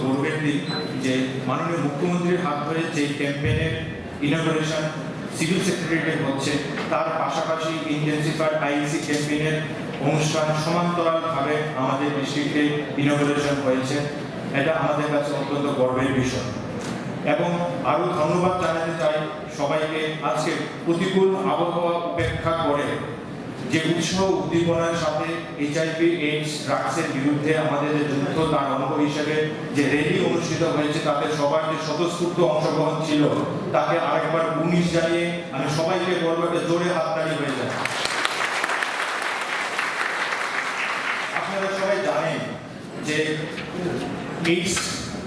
গর্বের দিন যে মাননীয় মুখ্যমন্ত্রীর হাত ধরে যে ক্যাম্পেইনের ইনঅগারেশন সিভিল সেক্রেটারিয়েটে হচ্ছে, তার পাশাপাশি ইন্টেন্সিফাইড আইইসি ক্যাম্পেইনের অনুষ্ঠান সমান্তরালভাবে আমাদের ডিস্ট্রিক্টে ইনঅগারেশন হয়েছে। এটা আমাদের কাছে অত্যন্ত গর্বের বিষয়। এবং আরও ধন্যবাদ জানাতে চাই সবাইকে, আজকে প্রতিকূল আবহাওয়া উপেক্ষা করে যে উৎসাহ উদ্দীপনার সাথে এইচআইভি এইডস ড্রাগসের বিরুদ্ধে আমাদের যে যুদ্ধ, তার অঙ্গ হিসেবে যে র্যালি অনুষ্ঠিত হয়েছে, তাতে সবার যে স্বতঃস্ফূর্ত অংশগ্রহণ ছিল, তাকে আরেকবার 19 জানিয়ে আমি সবাইকে বলবো একটা জোরে হাততালি হয়ে যায়। আপনারা সবাই জানেন যে এইডস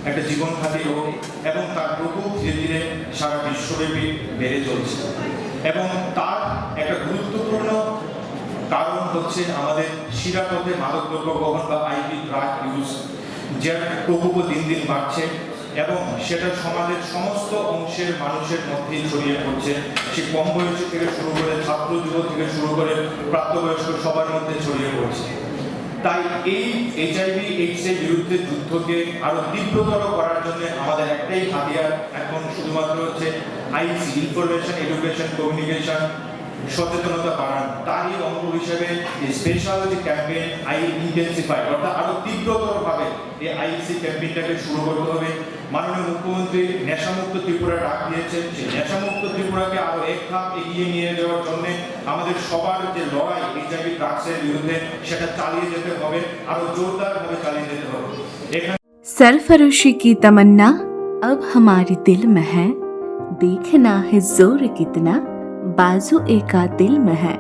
একটা জীবনঘাতী রোগ এবং তার প্রকোপ ধীরে ধীরে সারা বিশ্বব্যাপী বেড়ে চলছে, এবং তার একটা গুরুত্বপূর্ণ কারণ হচ্ছে আমাদের শিরাপথে মাদকদ্রব্য গ্রহণ বা আইভি ড্রাগ ইউজ, যার প্রকোপ দিন দিন বাড়ছে এবং সেটা সমাজের সমস্ত অংশের মানুষের মধ্যেই ছড়িয়ে পড়ছে। সে কম বয়সী থেকে শুরু করে ছাত্র যুব থেকে শুরু করে প্রাপ্তবয়স্ক সবার মধ্যে ছড়িয়ে পড়ছে। তাই এই এইচআইভি এইডস এর বিরুদ্ধে যুদ্ধকে আরো তীব্রতর করার জন্য আমাদের একটাই হাতিয়ার এখন শুধুমাত্র হচ্ছে আইসি, ইনফরমেশন এডুকেশন কমিউনিকেশন, সচেতনতা বাড়ানো। তারই অঙ্গ হিসেবে স্পেশাল যে ক্যাম্পেইন আই ইন্টেন্সিফাই, অর্থাৎ আরো তীব্রতর ভাবে এই আইসি ক্যাম্পেইনটাকে শুরু করতে হবে। মাননীয় মুখ্যমন্ত্রী নেশামুক্ত ত্রিপুরা ডাক দিয়েছেন, সেই নেশামুক্ত ত্রিপুরাকে আরো এক ধাপ এগিয়ে নিয়ে যাওয়ার জন্য আমাদের সবার যে লড়াই এইচআইভি ড্রাগসের বিরুদ্ধে, সেটা চালিয়ে যেতে হবে, আরো জোরদার ভাবে চালিয়ে যেতে হবে। এখানে सरफरोशी की तमन्ना अब हमारे दिल में है, देखना है जोर कितना बाजू एका दिल में है।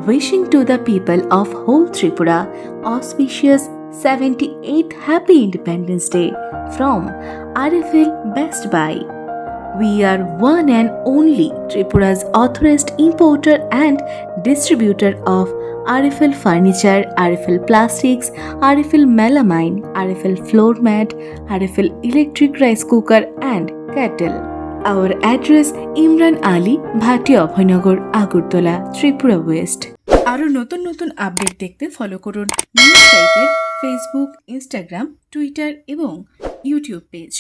Wishing to the people of whole Tripura auspicious 78th Happy Independence Day from RFL Best Buy. We are one and only Tripura's authorized importer and distributor of RFL Furniture, RFL Plastics, RFL Melamine, RFL Floor Mat, RFL Electric Rice Cooker and Kettle. Our address Imran Ali, Bhatia Abhaynagar, Agartala, Tripura West. আরও নতুন নতুন update দেখতে follow করুন news টাইপের Facebook, Instagram, Twitter এবং YouTube page.